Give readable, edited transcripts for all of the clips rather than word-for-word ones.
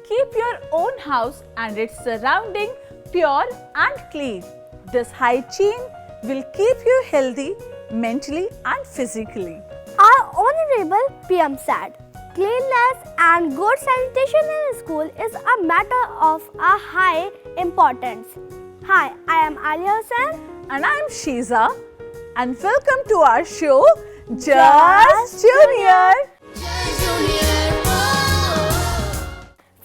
keep your own house and its surrounding pure and clean. This hygiene will keep you healthy mentally and physically. Our Honorable PM said, cleanliness and good sanitation in school is a matter of a high importance. Hi, I am Alia Hussain. And I am Shiza. And welcome to our show, Just Junior.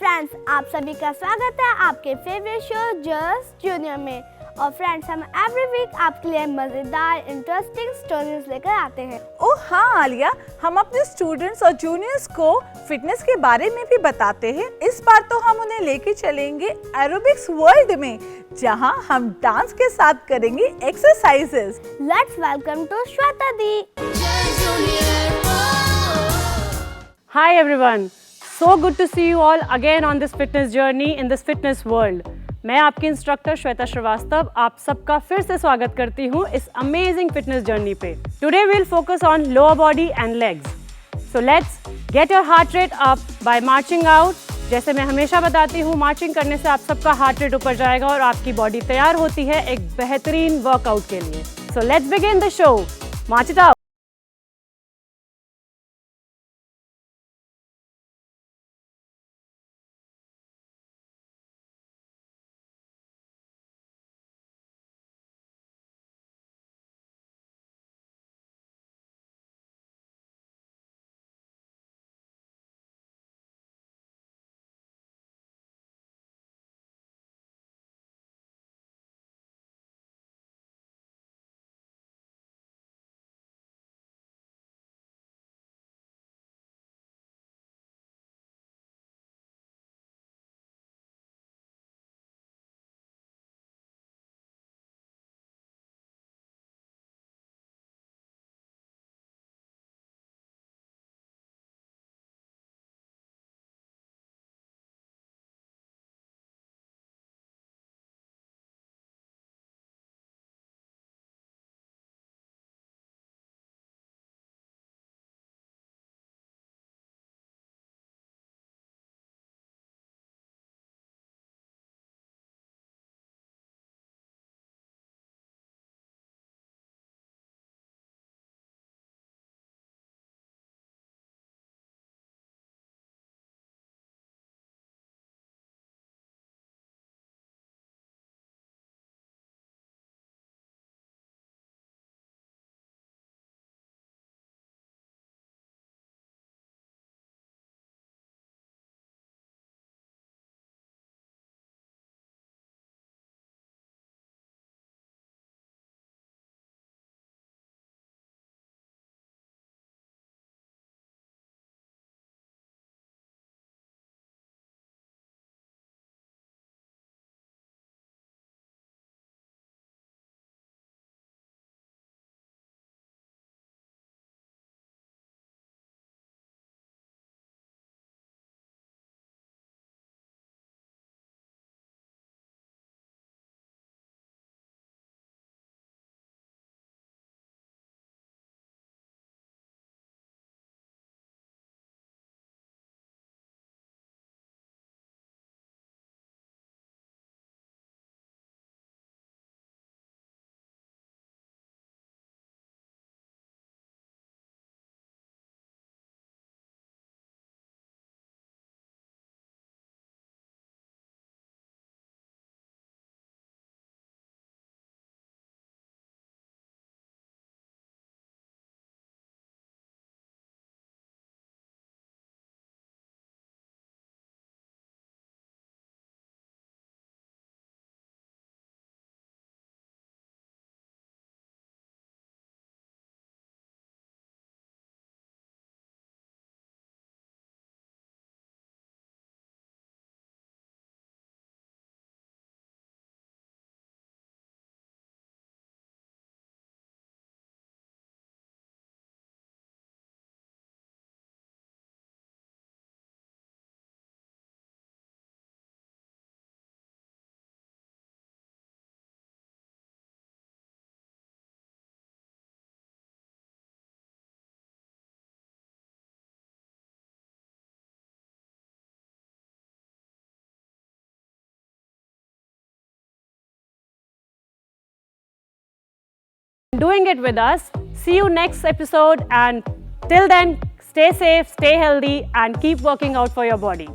Friends, आप सभी का स्वागत है आपके favourite show just junior में। और friends, हम every week आपके लिए मजेदार इंटरेस्टिंग स्टोरीज लेकर आते हैं। ओह हाँ आलिया, हम अपने स्टूडेंट्स और जूनियर्स को फिटनेस के बारे में भी बताते हैं। इस बार तो हम उन्हें लेके चलेंगे एरोबिक्स वर्ल्ड में, जहां हम डांस के साथ करेंगे exercises. Let's welcome to Shweta दी। Hi everyone, so good to see you all again on this fitness journey in this fitness world. मैं आपकी इंस्ट्रक्टर श्वेता श्रीवास्तव आप सबका फिर से स्वागत करती हूँ इस अमेजिंग फिटनेस जर्नी पे। Today we will focus on lower body and legs. So let's get your heart rate up by marching out. जैसे मैं हमेशा बताती हूँ, मार्चिंग करने से आप सबका हार्ट रेट ऊपर जाएगा और आपकी बॉडी तैयार होती है एक बेहतरीन वर्कआउट के लिए। So let's begin the show. March it out. doing it with us. See you next episode, and till then, stay safe, stay healthy, and keep working out for your body.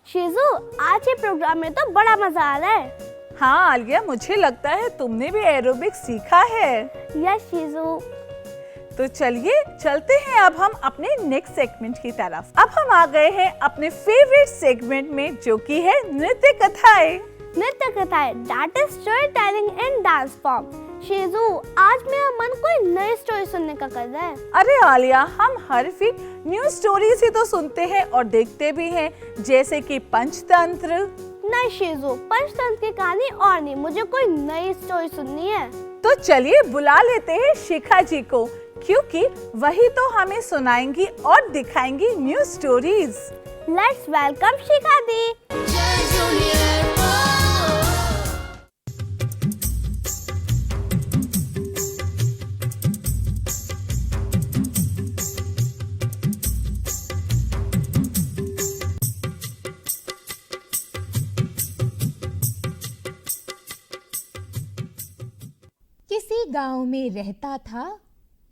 Shyju, आज ये programme में तो बड़ा मजा आ रहा है। हाँ आलिया, मुझे लगता है तुमने भी एरोबिक सीखा है। यस शीजू। तो चलिए चलते हैं अब हम अपने नेक्स्ट सेगमेंट की तरफ। अब हम आ गए हैं अपने फेवरेट सेगमेंट में, जो कि है नृत्य कथाएं। नृत्य कथाएं, that is story telling in dance form. Shiju, आज मेरा मन कोई नई स्टोरी सुनने का कर रहा है। अरे आलिया, हम हर वीक न्यू स्टोरीज ही तो सुनते हैं और देखते भी हैं, जैसे कि पंचतंत्र। नहीं शीजू, पंचतंत्र की कहानी और नहीं, मुझे कोई नई स्टोरी सुननी है। तो चलिए बुला लेते हैं शिखा जी को, क्योंकि वही तो हमें सुनाएंगी और दिखाएंगी न्यू स्टोरीज। लेट्स वेलकम शिखा दी। किसी गांव में रहता था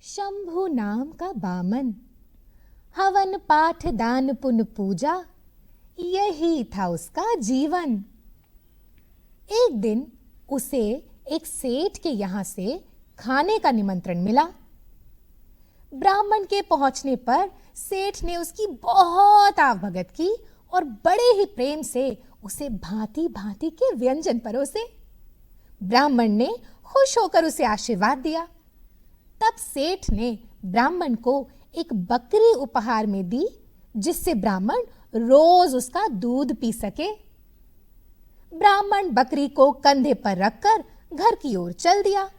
शंभु नाम का बामन। हवन पाठ दान पुण्य पूजा, यही था उसका जीवन। एक दिन उसे एक सेठ के यहाँ से खाने का निमंत्रण मिला। ब्राह्मण के पहुंचने पर सेठ ने उसकी बहुत आवभगत की और बड़े ही प्रेम से उसे भांति भांति के व्यंजन परोसे। ब्राह्मण ने खुश होकर उसे आशीर्वाद दिया। तब सेठ ने ब्राह्मण को एक बकरी उपहार में दी, जिससे ब्राह्मण रोज उसका दूध पी सके। ब्राह्मण बकरी को कंधे पर रखकर घर की ओर चल दिया।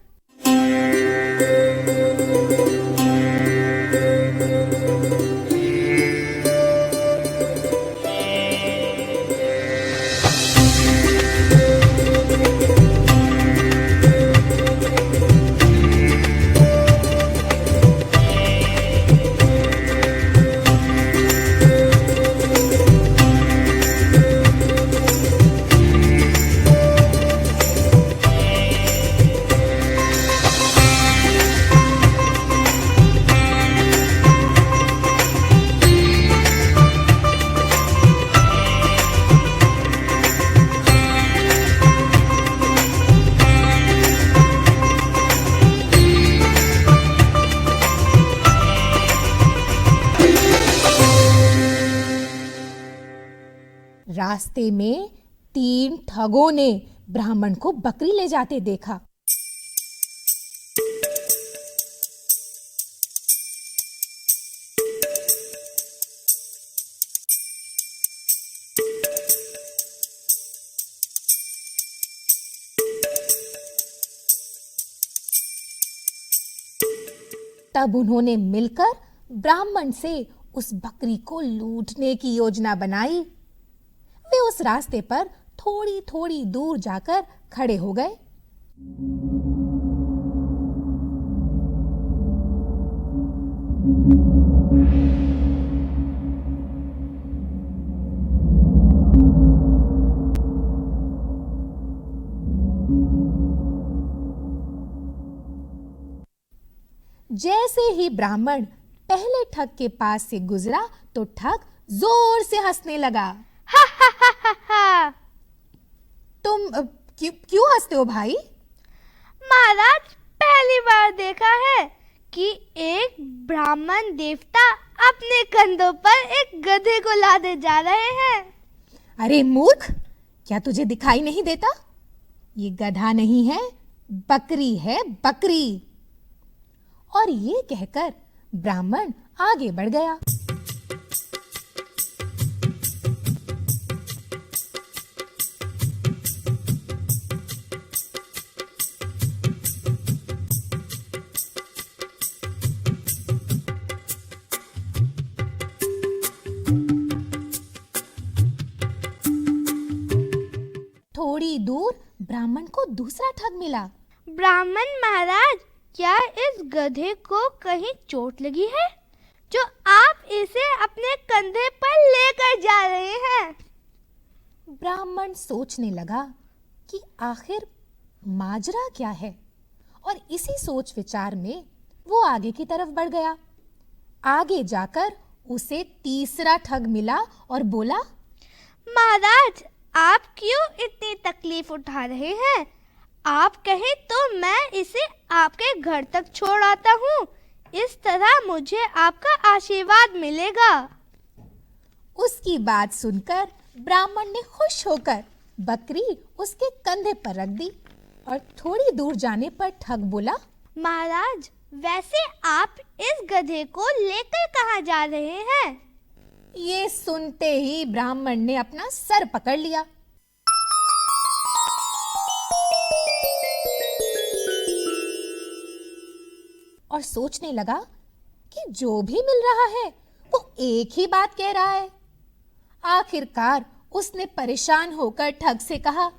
रास्ते में 3 ठगों ने ब्राह्मण को बकरी ले जाते देखा। तब उन्होंने मिलकर ब्राह्मण से उस बकरी को लूटने की योजना बनाई। वे उस रास्ते पर थोड़ी थोड़ी दूर जाकर खड़े हो गए। जैसे ही ब्राह्मण पहले ठग के पास से गुजरा तो ठग जोर से हंसने लगा। तुम क्यों हंसते हो भाई? महाराज, पहली बार देखा है कि एक ब्राह्मण देवता अपने कंधों पर एक गधे को लादे जा रहे हैं। अरे मूर्ख, क्या तुझे दिखाई नहीं देता? ये गधा नहीं है, बकरी है, बकरी। और ये कहकर ब्राह्मण आगे बढ़ गया। थोड़ी दूर ब्राह्मण को दूसरा ठग मिला। ब्राह्मण महाराज, क्या इस गधे को कहीं चोट लगी है जो आप इसे अपने कंधे पर लेकर जा रहे हैं? ब्राह्मण सोचने लगा कि आखिर माजरा क्या है, और इसी सोच विचार में वो आगे की तरफ बढ़ गया। आगे जाकर उसे तीसरा ठग मिला और बोला, महाराज, आप क्यों इतनी तकलीफ उठा रहे हैं? आप कहें तो मैं इसे आपके घर तक छोड़ आता हूँ। इस तरह मुझे आपका आशीर्वाद मिलेगा। उसकी बात सुनकर ब्राह्मण ने खुश होकर बकरी उसके कंधे पर रख दी और थोड़ी दूर जाने पर ठग बोला, महाराज, वैसे आप इस गधे को लेकर कहाँ जा रहे हैं? ये सुनते ही ब्राह्मण ने अपना सर पकड़ लिया। और सोचने लगा कि जो भी मिल रहा है वो एक ही बात कह रहा है। आखिरकार उसने परेशान होकर ठग से कहा,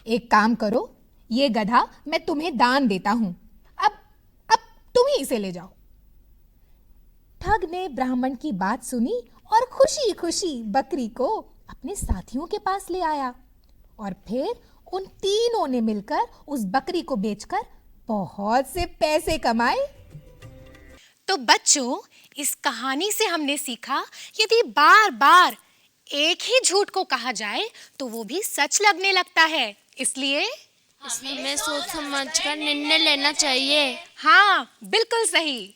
एक काम करो, ये गधा मैं तुम्हें दान देता हूं, अब तुम ही इसे ले जाओ। ठग ने ब्राह्मण की बात सुनी और खुशी खुशी बकरी को अपने साथियों के पास ले आया और फिर उन तीनों ने मिलकर उस बकरी को बेचकर बहुत से पैसे कमाए। तो बच्चों, इस कहानी से हमने सीखा, यदि बार बार एक ही झूठ को कहा जाए तो वो भी सच लगने लगता है। इसलिए हमें सोच समझ कर निर्णय लेना चाहिए। हाँ, बिल्कुल सही।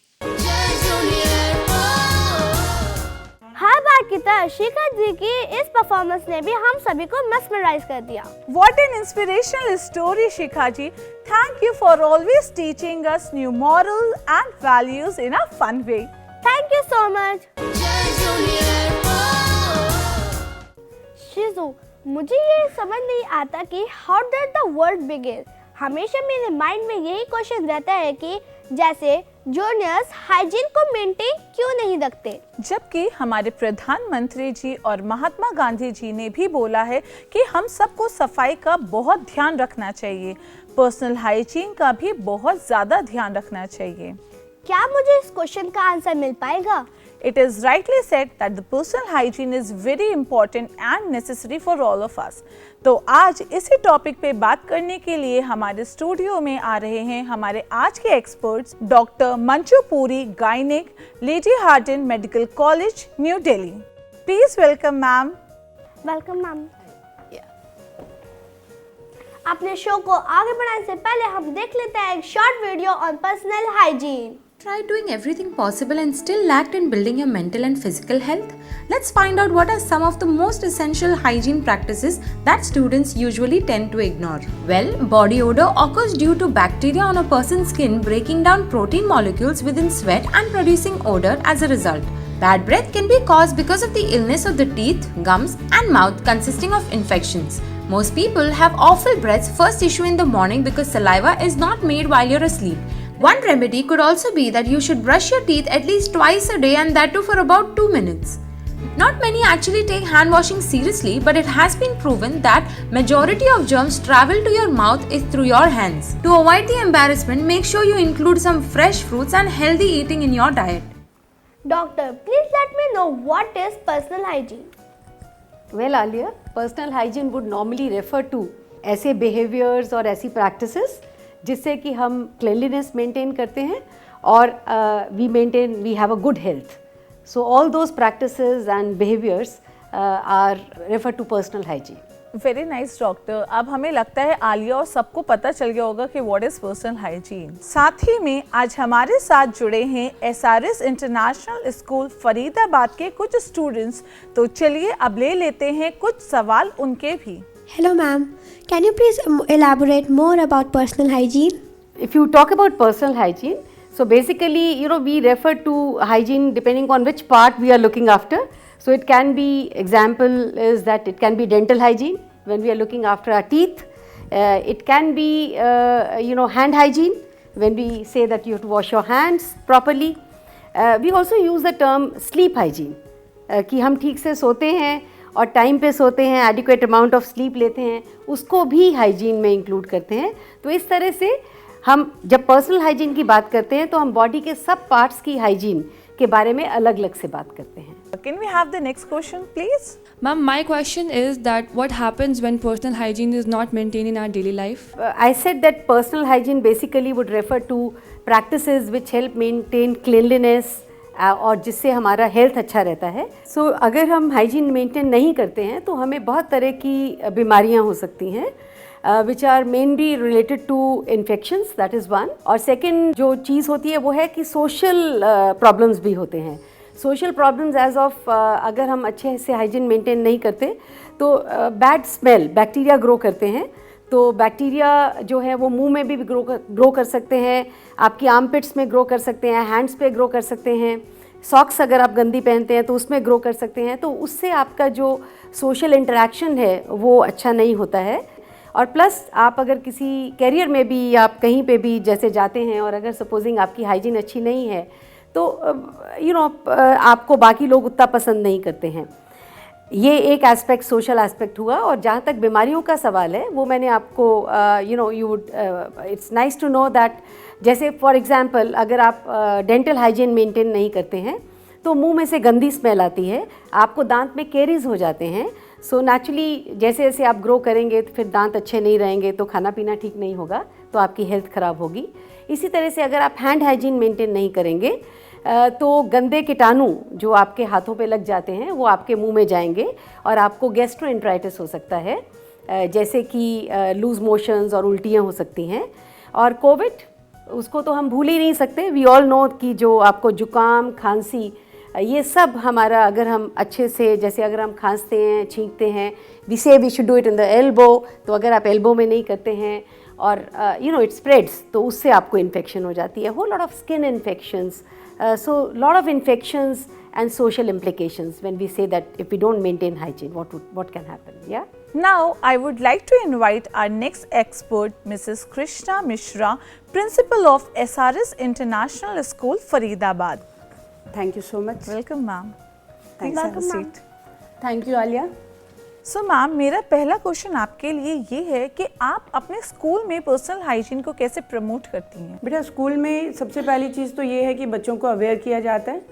हर बार की तरह शिखा जी की इस परफॉर्मेंस ने भी हम सभी को mesmerize कर दिया। What an inspirational story, Shikha ji. Thank you for always teaching us new morals and values in a fun way. Thank you so much. शिजू, मुझे ये समझ नहीं आता कि how did the world begin? हमेशा मेरे माइंड में यही क्वेश्चन रहता है कि जैसे जूनियर्स हाइजीन को मेंटेन क्यों नहीं रखते, जबकि हमारे प्रधानमंत्री जी और महात्मा गांधी जी ने भी बोला है कि हम सबको सफाई का बहुत ध्यान रखना चाहिए, पर्सनल हाइजीन का भी बहुत ज़्यादा ध्यान रखना चाहिए। क्या मुझे इस क्वेश्चन का आंसर मिल पाएगा? It is rightly said that the personal hygiene is very important and necessary for all of us. तो आज इसी टॉपिक पे बात करने के लिए हमारे स्टूडियो में आ रहे हैं हमारे आज के experts doctor Manju Puri, gynaec, Lady Hardinge Medical College, New Delhi. Please welcome ma'am. Welcome ma'am. अपने शो को आगे बढ़ाने से पहले हम देख लेते हैं एक short video on personal hygiene. Try doing everything possible and still lacked in building your mental and physical health? Let's find out what are some of the most essential hygiene practices that students usually tend to ignore. Well, body odor occurs due to bacteria on a person's skin breaking down protein molecules within sweat and producing odor as a result. Bad breath can be caused because of the illness of the teeth, gums and mouth consisting of infections. Most people have awful breaths first issue in the morning because saliva is not made while you're asleep. One remedy could also be that you should brush your teeth at least twice a day, and that too for about 2 minutes. Not many actually take hand washing seriously, but it has been proven that majority of germs travel to your mouth is through your hands. To avoid the embarrassment, make sure you include some fresh fruits and healthy eating in your diet. Doctor, please let me know what is personal hygiene. Well, earlier, personal hygiene would normally refer to ऐसे behaviors और ऐसी practices जिससे कि हम cleanliness maintain करते हैं और we have a good health. So all those practices and behaviors are referred to personal hygiene. Very nice doctor. अब हमें लगता है आलिया और सबको पता चल गया होगा कि व्हाट इज पर्सनल हाइजीन। साथ ही में आज हमारे साथ जुड़े हैं SRS इंटरनेशनल स्कूल फरीदाबाद के कुछ स्टूडेंट्स। तो चलिए अब ले लेते हैं कुछ सवाल उनके भी। Hello ma'am, can you please elaborate more about personal hygiene? If you talk about personal hygiene, so basically, we refer to hygiene depending on which part we are looking after. So it can be, example is that it can be dental hygiene when we are looking after our teeth. It can be, hand hygiene when we say that you have to wash your hands properly. We also use the term sleep hygiene, कि हम ठीक से सोते हैं और time पे सोते हैं, एडिक्वेट अमाउंट ऑफ स्लीप लेते हैं, उसको भी हाइजीन में इंक्लूड करते हैं। तो इस तरह से हम जब पर्सनल हाइजीन की बात करते हैं तो हम बॉडी के सब पार्ट्स की हाइजीन के बारे में अलग अलग से बात करते हैं। Can we have the next question, please? Ma'am, my question is that what happens when personal hygiene is not maintained in our daily life? I said that personal hygiene basically would refer to practices which help maintain cleanliness और जिससे हमारा health अच्छा रहता है. सो अगर हम hygiene maintain नहीं करते हैं तो हमें बहुत तरह की बीमारियां हो सकती हैं which are mainly related to infections, that is one. और second जो चीज़ होती है वो है कि social problems भी होते हैं. सोशल प्रॉब्लम्स एज ऑफ अगर हम अच्छे से हाइजीन मेंटेन नहीं करते तो बैड स्मेल बैक्टीरिया ग्रो करते हैं. तो बैक्टीरिया जो है वो मुंह में भी ग्रो कर सकते हैं, आपकी आर्मपिट्स में ग्रो कर सकते हैं, हैंड्स पे ग्रो कर सकते हैं, सॉक्स अगर आप गंदी पहनते हैं तो उसमें ग्रो कर सकते हैं. तो उससे आपका जो सोशल इंटरेक्शन है वो अच्छा नहीं होता है. और प्लस आप अगर किसी कैरियर में भी या आप कहीं पे भी जैसे जाते हैं और अगर सपोजिंग आपकी हाइजीन अच्छी नहीं है तो आपको बाकी लोग उतना पसंद नहीं करते हैं. ये एक एस्पेक्ट सोशल एस्पेक्ट हुआ. और जहाँ तक बीमारियों का सवाल है वो मैंने आपको you would it's nice to know that जैसे फॉर एग्जांपल अगर आप डेंटल हाइजीन मेंटेन नहीं करते हैं तो मुंह में से गंदी स्मेल आती है, आपको दांत में कैरीज हो जाते हैं. सो नेचुरली जैसे जैसे आप ग्रो करेंगे तो फिर दांत अच्छे नहीं रहेंगे तो खाना पीना ठीक नहीं होगा तो आपकी हेल्थ ख़राब होगी. इसी तरह से अगर आप हैंड हाइजीन मेंटेन नहीं करेंगे तो गंदे कीटाणु जो आपके हाथों पे लग जाते हैं वो आपके मुंह में जाएंगे और आपको गैस्ट्रोएंटेराइटिस हो सकता है, जैसे कि लूज मोशंस और उल्टियाँ हो सकती हैं. और कोविड उसको तो हम भूल ही नहीं सकते. वी ऑल नो कि जो आपको जुकाम खांसी ये सब हमारा अगर हम अच्छे से जैसे अगर हम खांसते हैं छींकते हैं we should do it in the elbow. तो अगर आप एल्बो में नहीं करते हैं और इट स्प्रेड्स तो उससे आपको इन्फेक्शन हो जाती है. Whole lot of skin infections. So lot of infections and social implications when we say that if we don't maintain hygiene, what can happen? Yeah. Now I would like to invite our next expert, Mrs. Krishna Mishra, Principal of SRS International School, Faridabad. Thank you so much. Welcome, ma'am. Thanks. Have a seat. Thank you, Alia. So ma'am मेरा पहला question आपके लिए ये है कि आप अपने school में पर्सनल हाइजीन को कैसे प्रमोट करती हैं? बेटा स्कूल में सबसे पहली चीज़ तो ये है कि बच्चों को अवेयर किया जाता है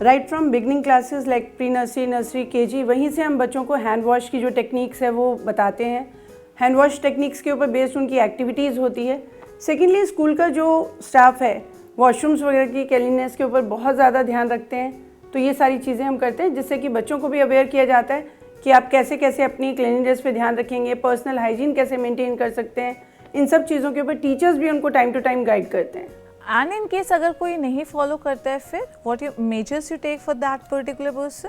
right from beginning classes like pre nursery nursery KG. वहीं से हम बच्चों को हैंड वॉश की जो टेक्निक्स है वो बताते हैं. हैंड वॉश टेक्निक्स के ऊपर बेस्ड उनकी एक्टिविटीज़ होती है. सेकेंडली स्कूल का जो स्टाफ है वॉशरूम्स वगैरह की क्लीननेस के ऊपर बहुत ज़्यादा ध्यान रखते हैं. तो ये सारी चीज़ें हम करते हैं जिससे कि बच्चों को भी अवेयर किया जाता है कि आप कैसे कैसे अपनी क्लीनिनेस पे ध्यान रखेंगे, पर्सनल हाइजीन कैसे मेंटेन कर सकते हैं. इन सब चीज़ों के ऊपर टीचर्स भी उनको टाइम टू टाइम गाइड करते हैं. एंड इन केस अगर कोई नहीं फॉलो करता है फिर what measures you take for that particular person?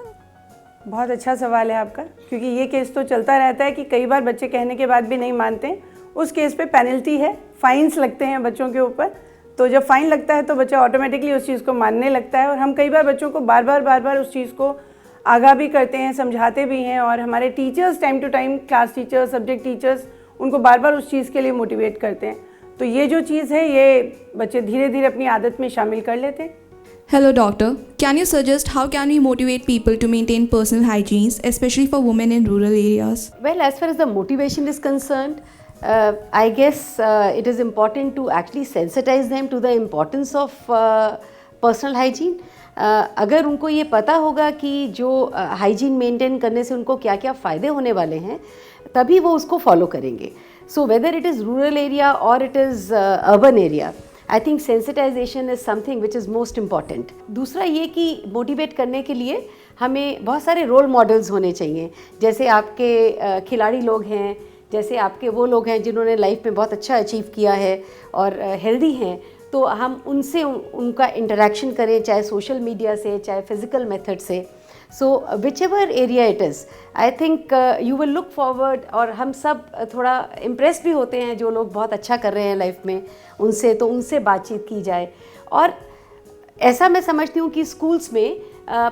बहुत अच्छा सवाल है आपका, क्योंकि ये केस तो चलता रहता है कि कई बार बच्चे कहने के बाद भी नहीं मानते. उस केस पे पेनल्टी है, फाइन्स लगते हैं बच्चों के ऊपर. तो जब फाइन लगता है तो बच्चा ऑटोमेटिकली उस चीज़ को मानने लगता है. और हम कई बार बच्चों को बार बार उस चीज़ को आगाह भी करते हैं, समझाते भी हैं. और हमारे teachers time to time class teachers subject teachers उनको बार बार उस चीज़ के लिए मोटिवेट करते हैं. तो ये जो चीज़ है ये बच्चे धीरे धीरे अपनी आदत में शामिल कर लेते हैं. Hello doctor, can you suggest how can we motivate people to maintain personal hygiene, especially for women in rural areas? Well, as far as the motivation is concerned, I guess it is important to actually sensitize them to the importance of personal hygiene. अगर उनको ये पता होगा कि जो hygiene maintain करने से उनको क्या क्या फ़ायदे होने वाले हैं तभी वो उसको फॉलो करेंगे. So whether it is rural area और it is urban area, I think sensitization is something which is most important. दूसरा ये कि मोटिवेट करने के लिए हमें बहुत सारे रोल मॉडल्स होने चाहिए. जैसे आपके खिलाड़ी लोग हैं, जैसे आपके वो लोग हैं जिन्होंने लाइफ में बहुत अच्छा अचीव किया है और हेल्दी हैं, तो हम उनसे उनका इंटरेक्शन करें, चाहे सोशल मीडिया से चाहे फिज़िकल मेथड से. So whichever area it is, I think you will look forward. और हम सब थोड़ा इम्प्रेस भी होते हैं जो लोग बहुत अच्छा कर रहे हैं लाइफ में उनसे, तो उनसे बातचीत की जाए. और ऐसा मैं समझती हूँ कि स्कूल्स में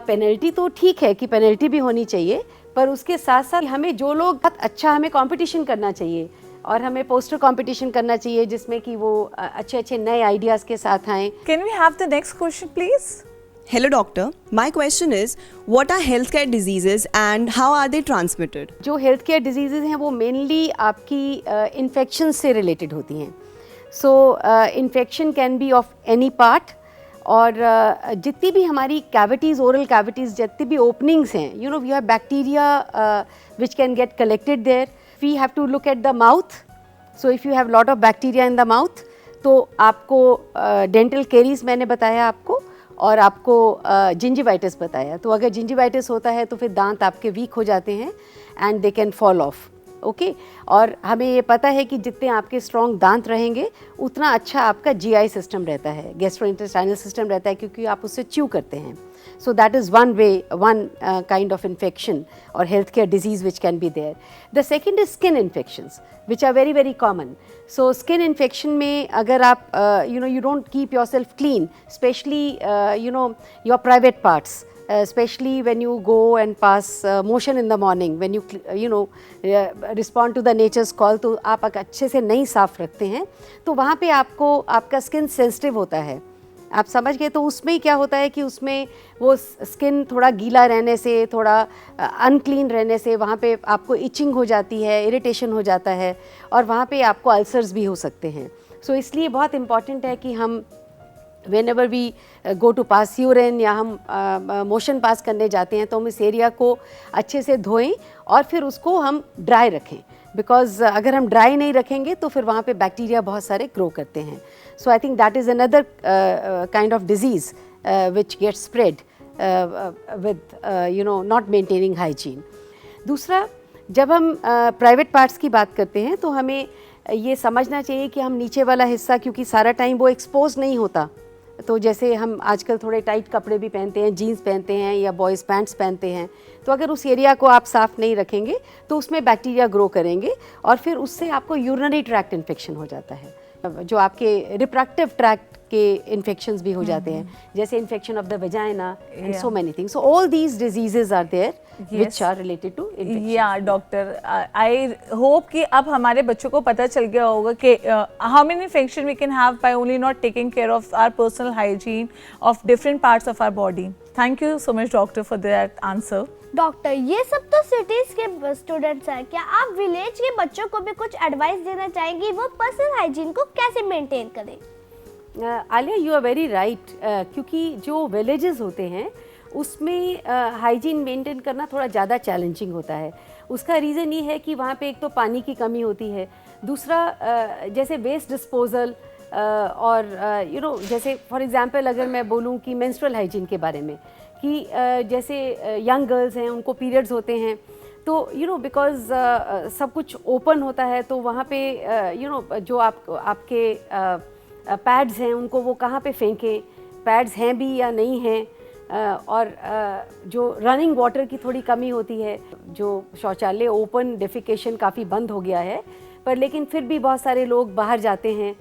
पेनल्टी तो ठीक है कि पेनल्टी भी होनी चाहिए, पर उसके साथ साथ हमें जो लोग बहुत अच्छा, हमें कंपटीशन करना चाहिए और हमें पोस्टर कंपटीशन करना चाहिए जिसमें कि वो अच्छे अच्छे नए आइडियाज़ के साथ आएँ. Can we have the next question please? Hello doctor, my question is what are healthcare diseases and how are they transmitted? जो healthcare diseases हैं वो mainly आपकी infection से related होती हैं. So infection can be of any part और जितनी भी हमारी कैविटीज़, ओरल कैविटीज़, जितनी भी ओपनिंग्स हैं, you know we have bacteria which can get collected there. We have to look at the mouth. So if you have lot of bacteria in the mouth, तो आपको dental caries मैंने बताया आपको, और आपको जिंजिवाइटिस बताया. तो अगर जिंजिवाइटिस होता है तो फिर दांत आपके वीक हो जाते हैं and they can fall of. Okay, और हमें ये पता है कि जितने आपके स्ट्रॉन्ग दांत रहेंगे उतना अच्छा आपका जीआई सिस्टम रहता है, गैस्ट्रोइंटेस्टाइनल सिस्टम रहता है, क्योंकि आप उससे च्यू करते हैं. So that is one way, one kind of infection or healthcare disease which can be there. The second is skin infections, which are very very common. So skin infection में अगर आप you don't keep yourself clean, especially your private parts, especially when you go and pass motion in the morning, when you respond to the nature's call, तो आप अच्छे से नहीं साफ रखते हैं, तो वहाँ पे आपको आपका स्किन सेंसिटिव होता है. आप समझ गए. तो उसमें क्या होता है कि उसमें वो स्किन थोड़ा गीला रहने से, थोड़ा अनक्लीन रहने से वहाँ पे आपको इचिंग हो जाती है, इरिटेशन हो जाता है, और वहाँ पे आपको अल्सर्स भी हो सकते हैं. सो इसलिए बहुत इम्पॉर्टेंट है कि हम whenever we go to pass urine या हम मोशन पास करने जाते हैं तो हम इस एरिया को अच्छे से धोएं और फिर उसको हम ड्राई रखें. बिकॉज अगर हम ड्राई नहीं रखेंगे तो फिर वहाँ पे बैक्टीरिया बहुत सारे ग्रो करते हैं. So I think that is another kind of disease which get spread with not maintaining hygiene. दूसरा, जब हम प्राइवेट पार्ट्स की बात करते हैं तो हमें ये समझना चाहिए कि हम नीचे वाला हिस्सा, क्योंकि सारा टाइम वो एक्सपोज नहीं होता, तो जैसे हम आजकल थोड़े टाइट कपड़े भी पहनते हैं, जीन्स पहनते हैं या बॉयज़ पैंट्स पहनते हैं, तो अगर उस एरिया को आप साफ़ नहीं रखेंगे तो उसमें बैक्टीरिया ग्रो करेंगे और फिर उससे आपको यूरिनरी ट्रैक्ट इन्फेक्शन हो जाता है, जो आपके रिप्रोडक्टिव ट्रैक्ट के इन्फेक्शंस भी हो जाते हैं, जैसे infection of the vagina and so many things. So all these diseases are there which are related to infection. Yeah, doctor, I hope कि अब हमारे बच्चों को पता चल गया होगा कि how many infection we can have by only not taking care of our personal hygiene of different parts of our body. Thank you so much, doctor, for that answer. Doctor, ये सब तो सिटीज के students हैं, क्या आप village के बच्चों को भी कुछ एडवाइस देना चाहेंगी वो पर्सनल हाइजीन को कैसे मेंटेन करें? Alia, you are very right, क्योंकि जो विलेजेस होते हैं उसमें हाइजीन मेंटेन करना थोड़ा ज़्यादा चैलेंजिंग होता है. उसका रीज़न ये है कि वहाँ पे एक तो पानी की कमी होती है, दूसरा जैसे वेस्ट डिस्पोजल, और जैसे फॉर एग्जांपल अगर मैं बोलूँ कि मेंस्ट्रुअल हाइजीन के बारे में, कि जैसे यंग गर्ल्स हैं उनको पीरियड्स होते हैं, तो बिकॉज सब कुछ ओपन होता है, तो वहाँ पे जो आपके पैड्स हैं उनको वो कहाँ पे फेंकें, पैड्स हैं भी या नहीं हैं, और जो रनिंग वाटर की थोड़ी कमी होती है, जो शौचालय ओपन डेफिकेशन काफ़ी बंद हो गया है, पर लेकिन फिर भी बहुत सारे लोग बाहर जाते हैं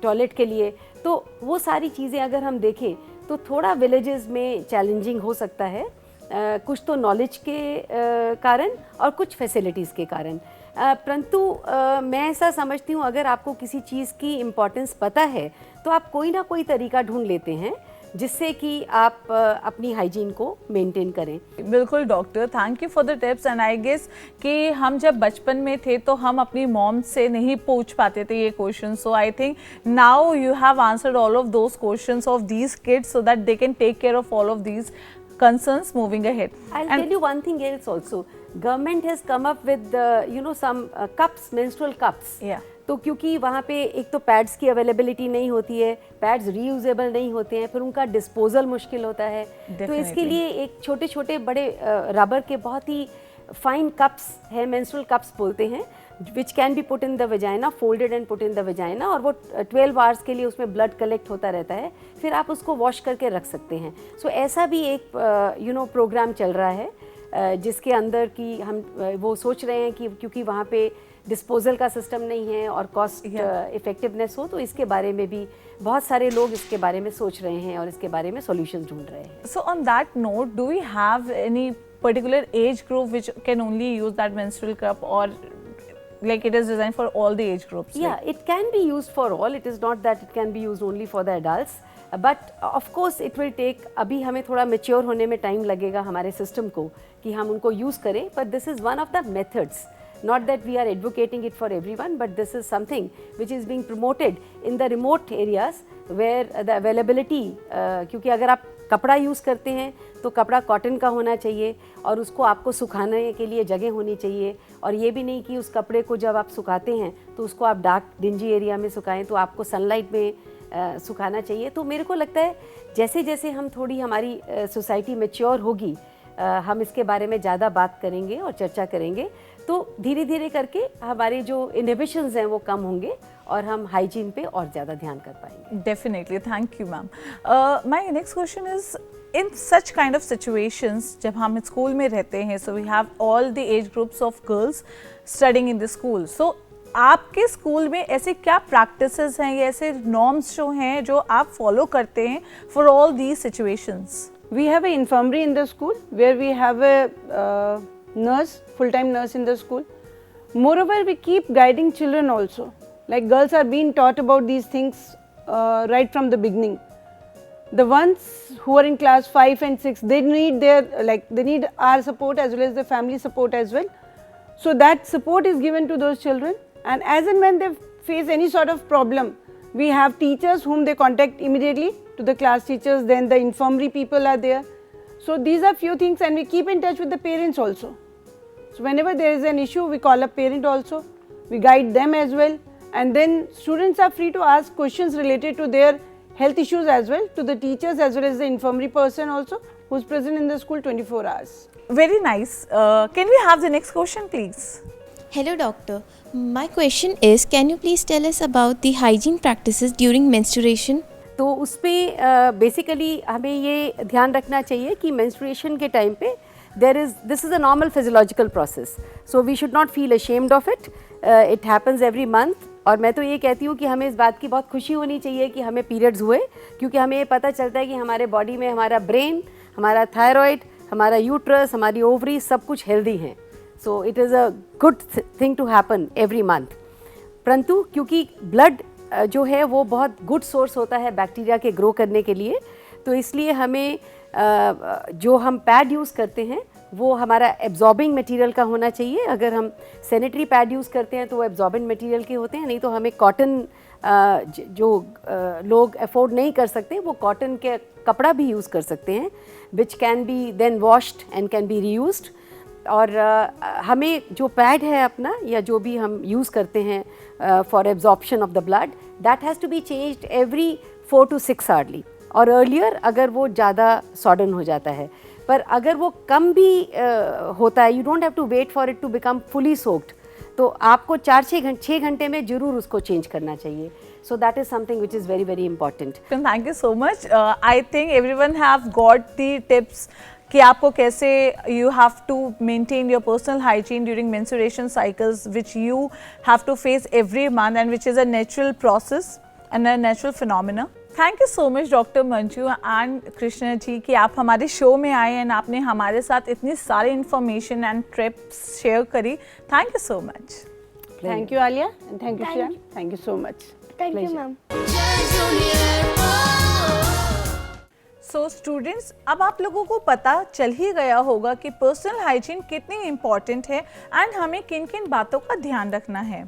टॉयलेट के लिए, तो वो सारी चीज़ें अगर हम देखें तो थोड़ा विलेजेस में चैलेंजिंग हो सकता है, कुछ तो नॉलेज के कारण और कुछ फैसिलिटीज़ के कारण. परंतु मैं ऐसा समझती हूँ अगर आपको किसी चीज़ की इम्पोर्टेंस पता है तो आप कोई ना कोई तरीका ढूंढ लेते हैं जिससे कि आप अपनी हाइजीन को मेंटेन करें. बिल्कुल doctor, thank you for the tips. And I guess कि हम जब बचपन में थे तो हम अपनी मॉम से नहीं पूछ पाते थे ये question. So I think now you have answered all of those questions of these kids so that they can take care of all of these concerns moving ahead. I'll tell you one thing else also. Government has come up with some cups, menstrual cups. Yeah. तो क्योंकि वहाँ पे एक तो pads की availability नहीं होती है, पैड्स रीयूजेबल नहीं होते हैं, फिर उनका डिस्पोजल मुश्किल होता है. तो इसके लिए एक छोटे छोटे बड़े रबर के बहुत ही फाइन कप्स है, मेंस्ट्रुअल कप्स बोलते हैं, which can B put in the vagina, folded and put in the vagina, और वो 12 आवर्स के लिए उसमें ब्लड कलेक्ट होता रहता है, फिर आप उसको वॉश करके रख सकते हैं. सो ऐसा भी एक प्रोग्राम चल रहा है जिसके अंदर कि हम वो सोच रहे हैं कि क्योंकि वहाँ पे डिस्पोजल का सिस्टम नहीं है और कॉस्ट इफेक्टिवनेस हो, तो इसके बारे में भी बहुत सारे लोग इसके बारे में सोच रहे हैं और इसके बारे में सॉल्यूशंस ढूंढ रहे हैं. So on that note, do we have any particular age group which can only use that menstrual cup, or like it is designed for all the age groups? Yeah, it can be used for all. It is not that it can be used only for the adults, but of course it will take, अभी हमें थोड़ा mature होने में time लगेगा हमारे system को कि हम उनको यूज़ करें, but this is one of the methods. Not that we are advocating it for everyone, but this is something which is being promoted in the remote areas where the availability, क्योंकि अगर आप कपड़ा use करते हैं तो कपड़ा cotton का होना चाहिए और उसको आपको सुखाने के लिए जगह होनी चाहिए, और ये भी नहीं कि उस कपड़े को जब आप सुखाते हैं तो उसको आप डार्क डिंजी एरिया में सुखाएं, तो आपको सनलाइट में सुखाना चाहिए। तो मेरे को लगता है जैसे जैसे हम थोड़ी हमारी सोसाइटी मैच्योर होगी, हम इसके बारे में ज़्यादा बात करेंगे और चर्चा करेंगे, तो धीरे धीरे करके हमारे जो इनहिबिशंस हैं वो कम होंगे और हम हाइजीन पे और ज़्यादा ध्यान कर पाएंगे। Definitely, thank you ma'am. My next question is, in such kind of situations जब हम स्कूल में रहते हैं, so we have all the age groups of girls studying in the school, so आपके स्कूल में ऐसे क्या प्रैक्टिसेस हैं या ऐसे नॉर्म्स जो हैं जो आप फॉलो करते हैं for all these situations? We have an infirmary in the school where we have a nurse, full-time nurse in the school. Moreover, we keep guiding children also. Like girls are being taught about these things right from the beginning. The ones who are in class 5 and 6, they need they need our support as well as the family support as well. So that support is given to those children, and as and when they face any sort of problem, we have teachers whom they contact immediately to the class teachers, then the infirmary people are there. So these are few things, and we keep in touch with the parents also. So whenever there is an issue, we call a parent also, we guide them as well, and then students are free to ask questions related to their health issues as well to the teachers as well as the infirmary person also, who is present in the school 24 hours. Very nice. Can we have the next question please? Hello doctor, my question is, can you please tell us about the hygiene practices during menstruation? तो उस पर basically हमें ये ध्यान रखना चाहिए कि menstruation के टाइम पे this is a normal physiological process, so we should not feel ashamed of it. It happens every month, और मैं तो ये कहती हूँ कि हमें इस बात की बहुत खुशी होनी चाहिए कि हमें पीरियड्स हुए, क्योंकि हमें ये पता चलता है कि हमारे बॉडी में हमारा ब्रेन, हमारा थायराइड, हमारा यूट्रस, हमारी ओवरी सब कुछ हेल्दी हैं। So it is a good thing to happen every month. परंतु क्योंकि ब्लड जो है वो बहुत गुड सोर्स होता है बैक्टीरिया के ग्रो करने के लिए, तो इसलिए हमें जो हम पैड यूज़ करते हैं वो हमारा एब्जॉर्बिंग मटेरियल का होना चाहिए। अगर हम सैनिटरी पैड यूज़ करते हैं तो वो एब्जॉर्बिंग मटेरियल के होते हैं, नहीं तो हमें कॉटन जो लोग अफोर्ड नहीं कर सकते वो कॉटन के कपड़ा भी यूज़ कर सकते हैं, which can be then washed and can be reused. और हमें जो पैड है अपना या जो भी हम यूज़ करते हैं for absorption of the blood, that has to be changed every 4 to 6 hourly, और अर्लियर अगर वो ज़्यादा सॉडन हो जाता है, पर अगर वो कम भी होता है, you don't have to wait for it to become fully soaked, तो आपको 6 घंटे में ज़रूर उसको चेंज करना चाहिए। So that is something which is very, very important. Thank you so much. I think everyone have got the tips कि आपको कैसे you have to maintain your personal hygiene during menstruation cycles, which you have to face every month and which is a natural process and a natural phenomena. Thank you so much Dr. Manju and Krishna जी कि आप हमारे show में आए and आपने हमारे साथ इतनी सारी information and tips share करी. Thank you so much. Thank you Alia and thank you Shreya. Thank you so much. Thank you ma'am. So students, अब आप लोगों को पता चल ही गया होगा कि पर्सनल हाइजीन कितनी इम्पॉर्टेंट है एंड हमें किन किन बातों का ध्यान रखना है।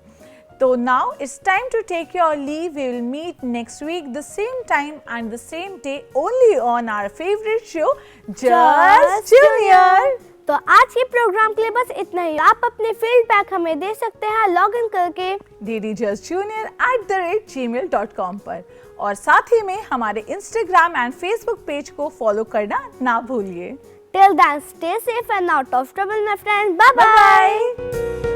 तो now it's time to take your leave. We will meet next week the same time and the same day only on our favourite show just junior. तो आज के प्रोग्राम के लिए बस इतना ही। आप अपने फीडबैक हमें दे सकते हैं लॉग इन करके ddjustjunior@gmail.com पर, और साथ ही में हमारे इंस्टाग्राम एंड फेसबुक पेज को फॉलो करना ना भूलिए। Till then stay safe and out of trouble my friends. Bye bye.